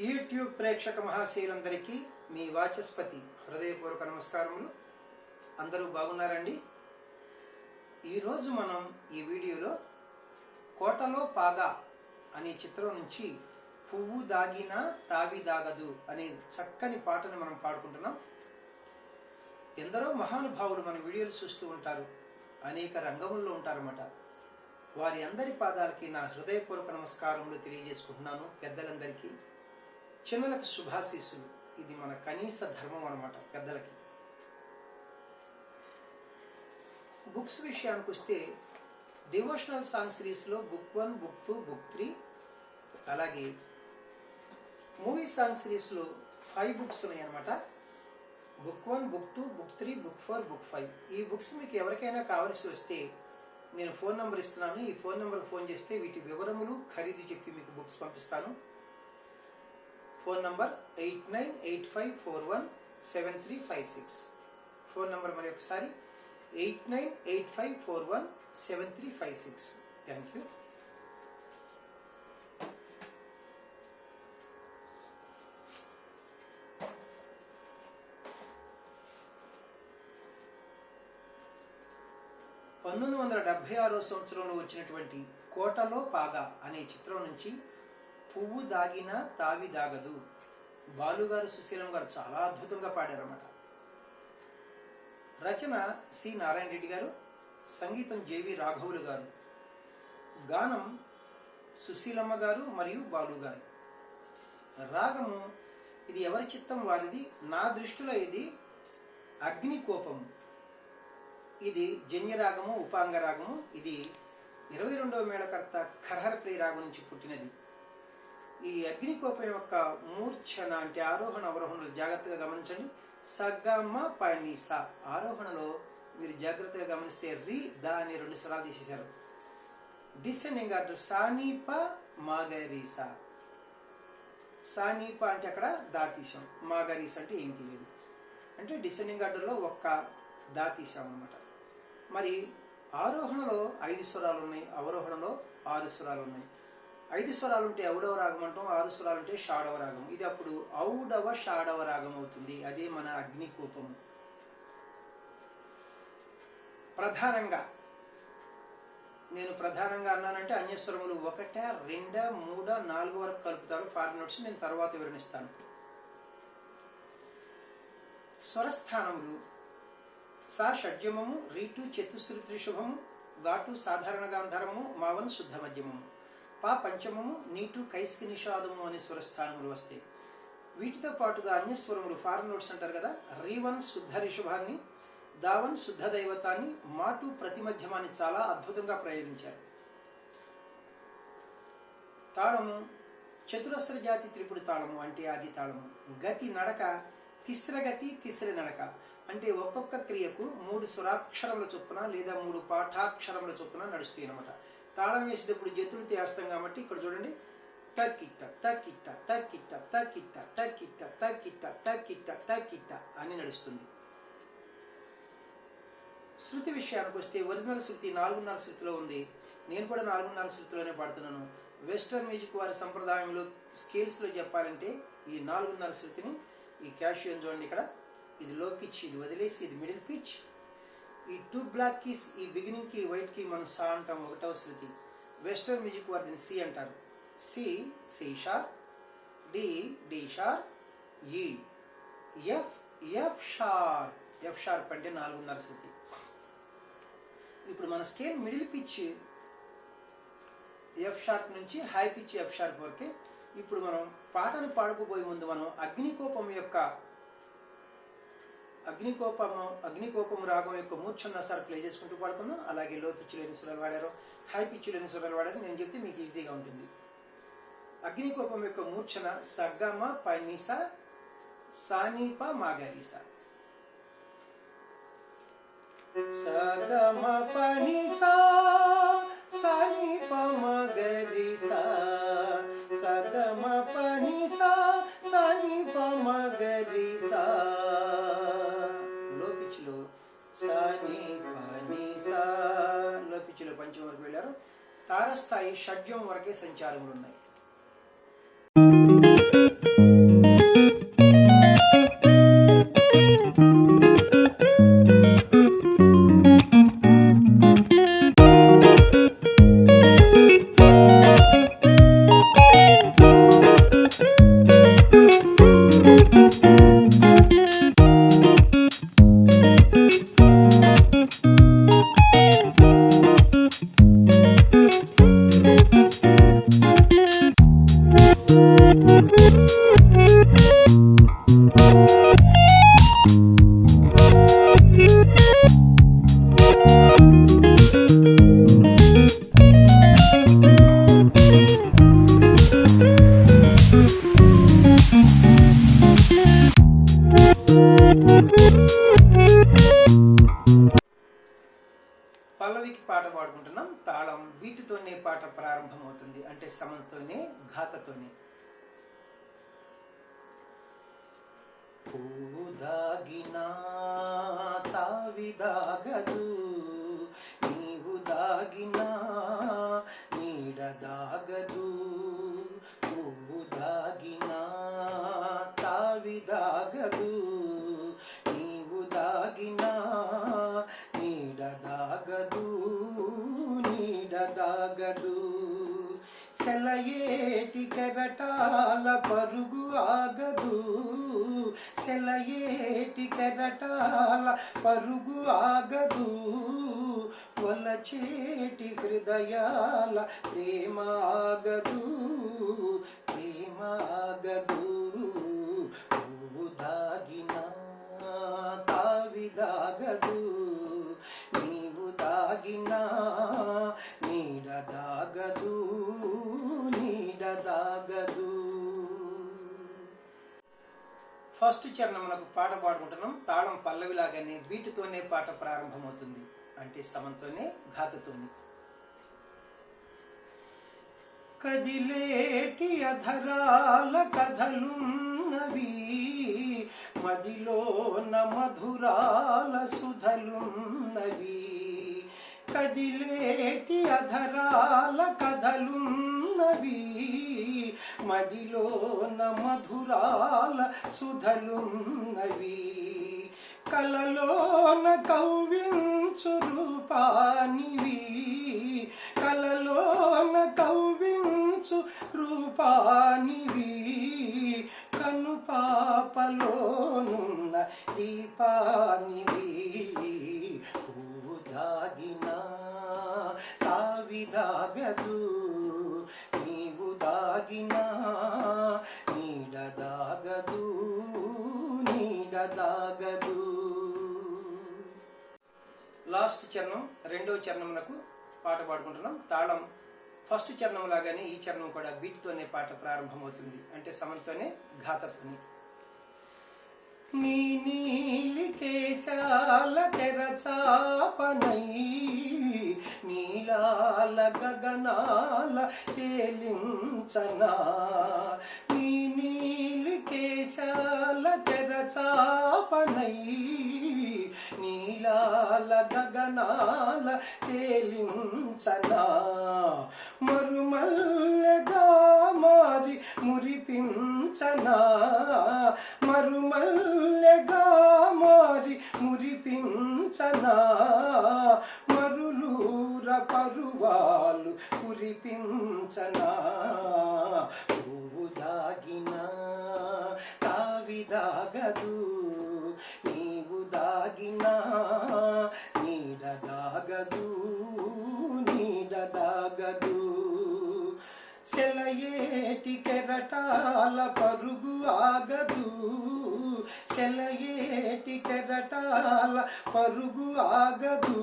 YouTube ప్రేక్షక మహాశీలందరికీ మీ వాచస్పతి హృదయపూర్వక నమస్కారములు. అందరూ బాగున్నారండి? ఈరోజు మనం ఈ వీడియోలో కోటలో పాగా అనే చిత్రం నుంచి పువ్వు దాగినా తావి దాగదు అనే చక్కని పాటను మనం పాడుకుంటున్నాం. ఎందరో మహానుభావులు మన వీడియోలు చూస్తూ ఉంటారు, అనేక రంగముల్లో ఉంటారన్నమాట. వారి అందరి పాదాలకి నా హృదయపూర్వక నమస్కారములు తెలియజేసుకుంటున్నాను. పెద్దలందరికీ, చిన్నలకు శుభాశీస్సులు. ఇది మన కనీస ధర్మం అన్నమాట పెద్దలకి. బుక్స్ విషయానికి వస్తే డివోషనల్ సాంగ్ సిరీస్లో బుక్ 1, బుక్ 2, బుక్ 3, అలాగే మూవీ సాంగ్ సిరీస్లో 5 బుక్స్ ఉన్నాయి అన్నమాట. Book 1, book 2, book 3, book 4, book 5. ఈ బుక్స్ మీకు ఎవరికైనా కావాల్సి వస్తే నేను ఫోన్ నెంబర్ ఇస్తున్నాను. ఈ ఫోన్ నెంబర్కి ఫోన్ చేస్తే వీటి వివరములు ఖరీదు చెప్పి మీకు బుక్స్ పంపిస్తాను. Phone number 8985417356. ఫోన్ నంబర్ మరి ఒకసారి 8985417356. Thank you. సంవత్సరంలో వచ్చినటువంటి కోటలో పాగా అనే చిత్రం నుంచి పువ్వు దాగినా తావి దాగదు. బాలుగారు, సుశీలం గారు చాలా అద్భుతంగా పాడారన్నమాట. రచన సి నారాయణ రెడ్డి గారు, సంగీతం జేవి రాఘవులు గారు, గానం సుశీలమ్మ గారు మరియు బాలు గారు. రాగము ఇది ఎవరి చిత్తం వారిది. నా దృష్టిలో ఇది అగ్నికోపము. ఇది జన్యరాగము, ఉపాంగ రాగము. ఇది 22వ మేళకర్త ఖరహర ప్రియ రాగం నుంచి పుట్టినది. ఈ అగ్నికోపం యొక్క మూర్ఛన అంటే ఆరోహణ అవరోహణలు జాగ్రత్తగా గమనించండి. సగమ పని సా. ఆరోహణలో మీరు జాగ్రత్తగా గమనిస్తే రి దా అనే 2 స్వరాలు తీసేశారు. Descending order సానీప మాగరీసా. సానీప అంటే అక్కడ దా తీసాం, మాగరీస అంటే ఏం తెలియదు. అంటే డిసెండింగ్ ఆర్డర్లో ఒక్క దా తీసాం అన్నమాట. మరి ఆరోహణలో 5 స్వరాలు ఉన్నాయి, అవరోహణలో 6 స్వరాలు ఉన్నాయి. 5 స్వరాలు ఉంటే ఔడవ రాగం అంటాం, 6 స్వరాలు ఉంటే షాడవ రాగం. ఇది అప్పుడు ఔడవ షాడవ రాగం అవుతుంది. అదే మన అగ్నికోపము. ప్రధానంగా నేను ప్రధానంగా అన్నానంటే అన్యస్వరములు 1, 2, 3, 4 వరకు కలుపుతారు. ఫారెన్ నోట్స్ నేను తర్వాత వివరణిస్తాను. స్వరస్థానములు సా షడ్జమము, రీటు చతుశ్రుతి శుభము, ఘాటు సాధారణ గాంధారము, మావన్ శుద్ధ మధ్యమము, పా పంచమము, నీటు కైస్కి నిషాదము అనే స్వరస్థానములు వస్తాయి. వీటితో పాటుగా అన్యస్వరములు ఫారెన్ నోట్స్ అంటారు కదా. రీవన్ శుద్ధ రిషభాన్ని, దావన్ శుద్ధ దైవతాన్ని, మాటు ప్రతిమధ్యమాన్ని చాలా అద్భుతంగా ప్రయోగించారు. తాళము చతురస్ర జాతి త్రిపుడి తాళము అంటే ఆది తాళము. గతి నడక తిస్రగతి తిస్ర నడక అంటే ఒక్కొక్క క్రియకు 3 స్వరాక్షరముల చొప్పున లేదా 3 పాఠాక్షరముల చొప్పున నడుస్తాయి అన్నమాట. తాళం వేసేటప్పుడు జతులు తీస్తాం కాబట్టి ఇక్కడ చూడండి, తక్కిట్ట తక్కిట్ట తక్కిట్ట తక్కిట్ట తక్కిట్ట తక్కిట్ట తక్కిట్ట తక్కిట్ట అని నడుస్తుంది. శృతి విషయానికి వస్తే ఒరిజినల్ శృతి 4:30 శృతిలో ఉంది. నేను కూడా 4:30 శృతిలోనే పాడుతున్నాను. వెస్టర్న్ మ్యూజిక్ వారి సంప్రదాయంలో స్కేల్స్లో చెప్పాలంటే ఈ 4:30 శృతిని, ఈ క్యాషియోని చూడండి ఇక్కడ, ఇది లో పిచ్, ఇది వదిలేసి ఇది మిడిల్ పిచ్. ఈ 2 బ్లాక్ కీస్, ఈ బిగినింగ్ కి వైట్ కి మనం సా అంటాం, 1వ శృతి. వెస్టర్న్ మ్యూజిక్ వారు దీన్ని సి అంటారు. C C sharp, D D sharp, E F F sharp. F sharp అంటే 4:30 శృతి. ఇప్పుడు మన scale middle pitch F sharp నుంచి హై పిచ్ ఎఫ్ షార్ప్ వరకే. ఇప్పుడు మనం పాటను పాడుకోబోయే ముందు మనం అగ్నికోపము రాగం యొక్క మూర్ఛన్నసారి ప్లే చేసుకుంటూ పాడుకుందాం. అలాగే లో పిచ్చులో ఎన్ని స్వరాలు వాడారో, హై పిచ్చులో ఎన్ని స్వరాలు వాడారో నేను చెప్తే మీకు ఈజీగా ఉంటుంది. అగ్నికోపం యొక్క మూర్ఛన సగమ పనిస సానీప మాగరీస. సగమ పనిస సానీప మాగరీస, సగమ పనిస సానీప మాగరీస. లో పిచ్లో సాని పని సా, లో పిచ్లో పంచం వరకు వెళ్ళారు. తారస్థాయి షడ్జం వరకే సంచారములు ఉన్నాయి. పల్లవికి పాట పాడుకుంటున్నాం. తాళం వీటితోనే పాట ప్రారంభమవుతుంది, అంటే సమంతోనే, ఘాతతోనే. పువ్వు దాగినా తావిదాగదు, నీవు దాగినా నీడ దాగదు. పువ్వు దాగినా తావిదాగదు, నీవు దాగినా నీడ దాగదు, నీడ దాగదు. సెలయేటి కెరటాల పరుగు ఆగదు, సెలయేటి కెరటాల పరుగు ఆగదు. వలచేటి హృదయాల ప్రేమ ఆగదు, ప్రేమ ఆగదు. పువ్వు దాగినా తావిదాగదు, నీవు దాగినా నీడ దాగదు, నీడ దాగదు. ఫస్ట్ చరణమునకు పాట పాడుకుంటున్నాం. తాళం పల్లవిలాగానే వీటితోనే పాట ప్రారంభమవుతుంది, అంటే సమంతోనే, ఘాతతోనే. కదిలేటి అధరాల కథలున్నవి, మదిలోన మధురాల సుధలున్నవి. కదిలేటి అధరాల కథలున్నవి, మదిలోన మధురాల సుధలున్నవి. కలలోన కవ్వించు రూపానివి, కలలోన కవ్వించు రూపానివి. కను పాపలోనున్న దీపానివి. పువ్వు దాగినా తావిదాగదు, నీవు దాగినా నీడ దాగదు, నీడ దాగదు. లాస్ట్ చరణం, రెండవ చరణమునకు పాట పాడుకుంటున్నాం. తాళం ఫస్ట్ చరణం లాగానే ఈ చరణం కూడా బీట్తోనే పాట ప్రారంభమవుతుంది, అంటే సమంతోనే, ఘాతతోనే. నీ నీలి కేశాల తెరచాపనై, నీలాల గగనాల తేలించనా. నీ నీలి కేశాల తెరచాపనై, నీలాల గగనాల తేలించనా. మరుమల్లెగా మారి మురిపించనా, మరుమల్లెగా మారి మురిపించనా. మరులూర పరువాలు కురిపించనా. పువ్వు దాగినా తావిదాగదు, నీవు దాగినా నీడ దాగదు, నీడ దాగదు. సెలయేటి కెరటాల పరుగు ఆగదు, సెలయేటి కెరటాల పరుగు ఆగదు.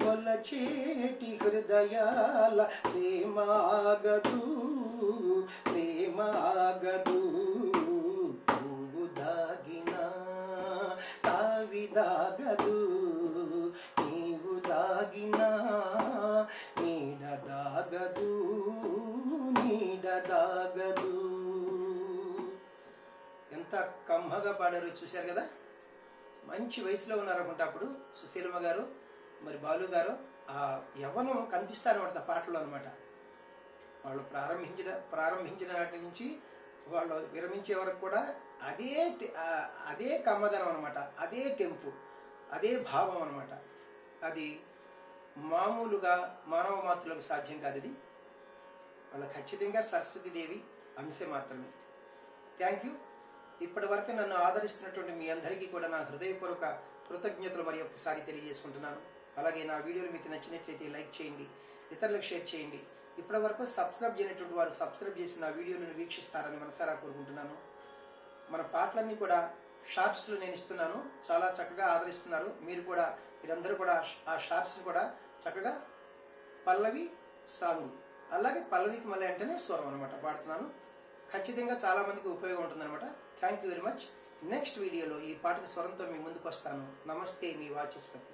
వలచేటి హృదయాల ప్రేమ ఆగదు, ప్రేమ ఆగదు. పువ్వు దాగినా తావిదాగదు, నీవు దాగినా నీడ దాగదు, నీడ దాగదు. ఎంత కమ్మగా పాడారు చూశారు కదా. మంచి వయసులో ఉన్నారనుకుంటా అప్పుడు సుశీలమ్మ గారు, మరి బాలు గారు. ఆ యవ్వనం కనిపిస్తారన్నమాట పాటలో అనమాట. వాళ్ళు ప్రారంభించిన నాటి నుంచి వాళ్ళు విరమించే వరకు కూడా అదే కమ్మదనం అనమాట, అదే టెంపు, అదే భావం అనమాట. అది మామూలుగా మానవ మాతృలకు సాధ్యం కాదు. అది వాళ్ళ ఖచ్చితంగా సరస్వతీదేవి అంశం మాత్రమే. Thank you. ఇప్పటి వరకు నన్ను ఆదరిస్తున్నటువంటి మీ అందరికీ కూడా నా హృదయపూర్వక కృతజ్ఞతలు మరి ఒక్కసారి తెలియజేసుకుంటున్నాను. అలాగే నా వీడియోలు మీకు నచ్చినట్లయితే లైక్ చేయండి, ఇతరులకు షేర్ చేయండి. ఇప్పటి వరకు సబ్స్క్రైబ్ చేయనటువంటి వారు సబ్స్క్రైబ్ చేసి నా వీడియోలను వీక్షిస్తారని మనసారా కోరుకుంటున్నాను. మన పాటలన్నీ కూడా షార్ట్స్లో నేను ఇస్తున్నాను, చాలా చక్కగా ఆదరిస్తున్నారు. మీరందరూ కూడా ఆ షార్ట్స్ని కూడా చక్కగా పల్లవి సాంగ్, అలాగే పల్లవికి మళ్ళీ అంటేనే స్వరం అనమాట పాడుతున్నాను. ఖచ్చితంగా చాలా మందికి ఉపయోగం ఉంటుందన్నమాట. Thank you very much. Next వీడియోలో ఈ పాటకి స్వరంతో మీ ముందుకు వస్తాను. నమస్తే, మీ వాచస్పతి.